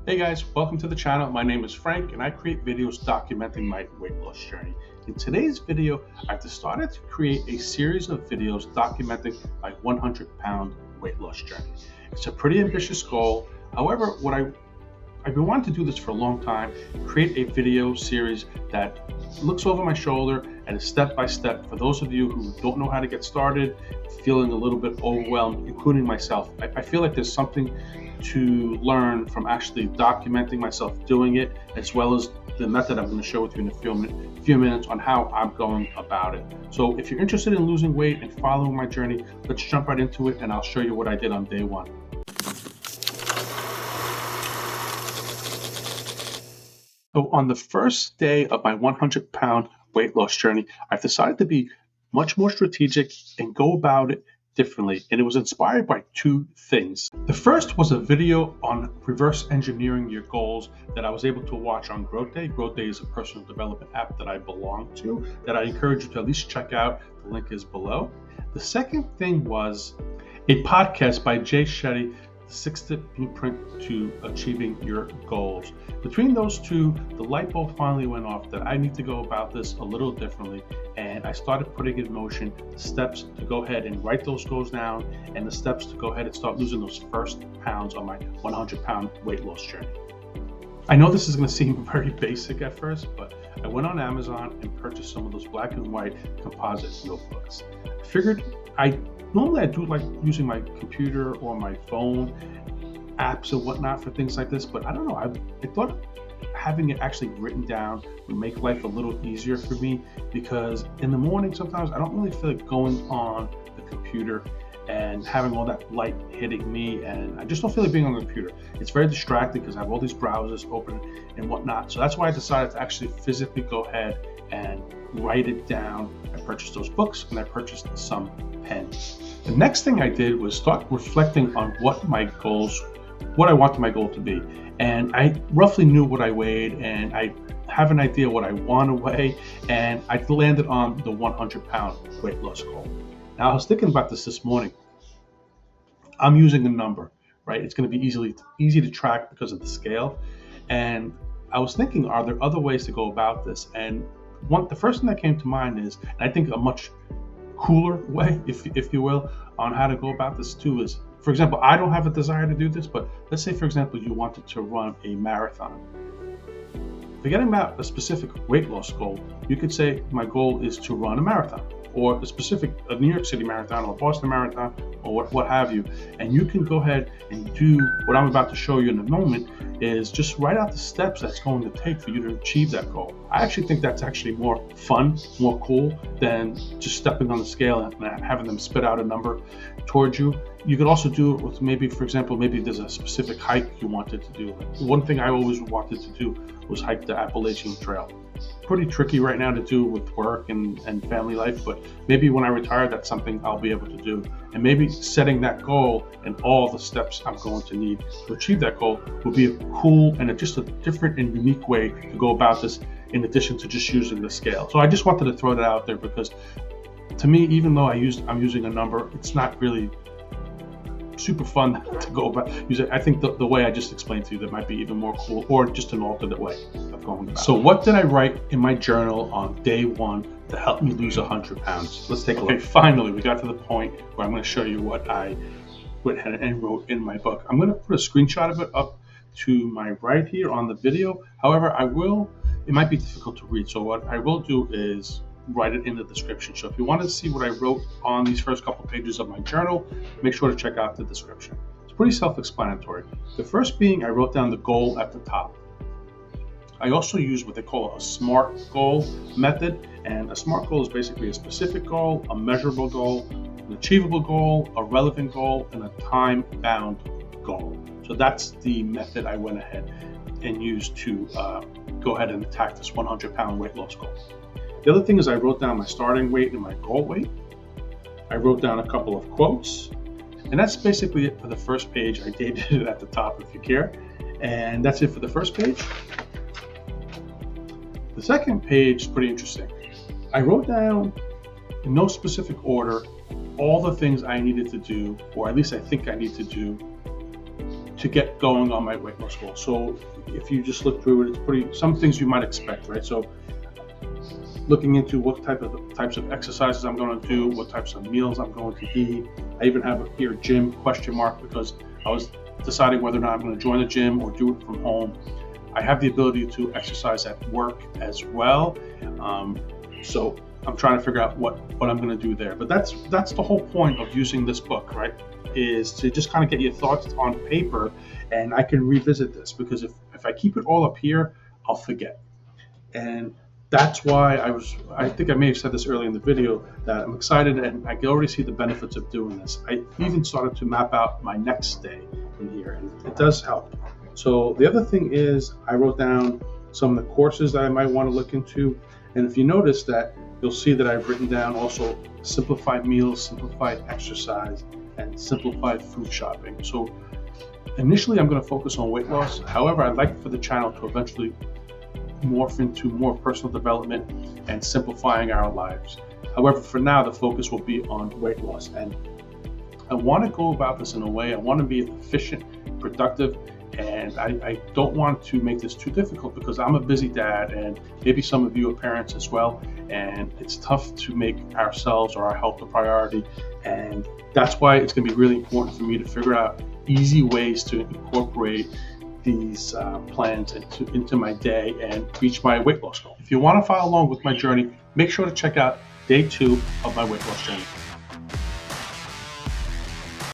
Hey guys, welcome to the channel. My name is Frank and I create videos documenting my weight loss journey. In today's video, I've decided to create a series of videos documenting my 100-pound weight loss journey. It's a pretty ambitious goal. However, I've been wanting to do this for a long time, create a video series that looks over my shoulder and is step by step for those of you who don't know how to get started, feeling a little bit overwhelmed, including myself. I feel like there's something to learn from actually documenting myself doing it, as well as the method I'm going to share with you in a few minutes on how I'm going about it. So if you're interested in losing weight and following my journey, let's jump right into it and I'll show you what I did on day one. So on the first day of my 100-pound weight loss journey, I've decided to be much more strategic and go about it differently. And it was inspired by two things. The first was a video on reverse engineering your goals that I was able to watch on Growth Day. Growth Day is a personal development app that I belong to that I encourage you to at least check out. The link is below. The second thing was a podcast by Jay Shetty, the 6-Step Blueprint to Achieving Your Goals. Between those two, the light bulb finally went off that I need to go about this a little differently, and I started putting in motion the steps to go ahead and write those goals down and the steps to go ahead and start losing those first pounds on my 100-pound weight loss journey. I know this is going to seem very basic at first, but I went on Amazon and purchased some of those black and white composite notebooks. I figured normally I do like using my computer or my phone apps and whatnot for things like this, but I don't know, I thought having it actually written down would make life a little easier for me, because in the morning sometimes I don't really feel like going on the computer and having all that light hitting me, and I just don't feel like being on the computer. It's very distracting because I have all these browsers open and whatnot. So that's why I decided to actually physically go ahead and write it down. I purchased those books and I purchased some pens. The next thing I did was start reflecting on what I wanted my goal to be. And I roughly knew what I weighed, and I have an idea what I want to weigh, and I landed on the 100-pound weight loss goal. Now, I was thinking about this morning. I'm using a number, right? It's going to be easy to track because of the scale. And I was thinking, are there other ways to go about this? And the first thing that came to mind is, and I think a much cooler way, if you will, on how to go about this too is, for example, I don't have a desire to do this, but let's say, for example, you wanted to run a marathon. Forgetting about a specific weight loss goal, you could say my goal is to run a marathon, or a New York City marathon, or a Boston marathon, or what have you. And you can go ahead and do what I'm about to show you in a moment, is just write out the steps that's going to take for you to achieve that goal. I actually think that's actually more fun, more cool than just stepping on the scale and having them spit out a number towards you. You could also do it with maybe there's a specific hike you wanted to do. One thing I always wanted to do was hike the Appalachian Trail. Pretty tricky right now to do with work and family life, but maybe when I retire, that's something I'll be able to do. And maybe setting that goal and all the steps I'm going to need to achieve that goal will be a cool and just a different and unique way to go about this, in addition to just using the scale. So I just wanted to throw that out there, because to me, even though I'm using a number, it's not really super fun to go about using. I think the way I just explained to you, that might be even more cool, or just an alternate way of going about. So what did I write in my journal on day one to help me lose 100 pounds? Let's take a look. Finally, we got to the point where I'm going to show you what I went ahead and wrote in my book. I'm going to put a screenshot of it up to my right here on the video. However, it might be difficult to read, so what I will do is write it in the description. So if you want to see what I wrote on these first couple pages of my journal, make sure to check out the description. It's pretty self-explanatory. The first being, I wrote down the goal at the top. I also use what they call a SMART goal method, and a SMART goal is basically a specific goal, a measurable goal, an achievable goal, a relevant goal, and a time-bound goal. So that's the method I went ahead and used to go ahead and attack this 100-pound weight loss goal. The other thing is, I wrote down my starting weight and my goal weight. I wrote down a couple of quotes, and that's basically it for the first page. I dated it at the top if you care, and that's it for the first page. The second page is pretty interesting. I wrote down, in no specific order, all the things I needed to do, or at least I think I need to do, to get going on my weight loss goal. So if you just look through it, it's some things you might expect, right? So looking into what types of exercises I'm going to do, what types of meals I'm going to eat. I even have here gym ? Because I was deciding whether or not I'm going to join the gym or do it from home. I have the ability to exercise at work as well. So I'm trying to figure out what I'm going to do there. But that's the whole point of using this book, right? Is to just kind of get your thoughts on paper, and I can revisit this, because if I keep it all up here, I'll forget. And that's why I think I may have said this earlier in the video, that I'm excited and I can already see the benefits of doing this. I even started to map out my next day in here, and it does help. So the other thing is, I wrote down some of the courses that I might want to look into. And if you notice that, you'll see that I've written down also simplified meals, simplified exercise, and simplified food shopping. So initially I'm going to focus on weight loss. However, I'd like for the channel to eventually morph into more personal development and simplifying our lives. However, for now, the focus will be on weight loss. And I want to go about this in a way, I want to be efficient, productive, and I don't want to make this too difficult, because I'm a busy dad, and maybe some of you are parents as well, and it's tough to make ourselves or our health a priority. And that's why it's going to be really important for me to figure out easy ways to incorporate these plans into my day and reach my weight loss goal. If you want to follow along with my journey, make sure to check out day 2 of my weight loss journey.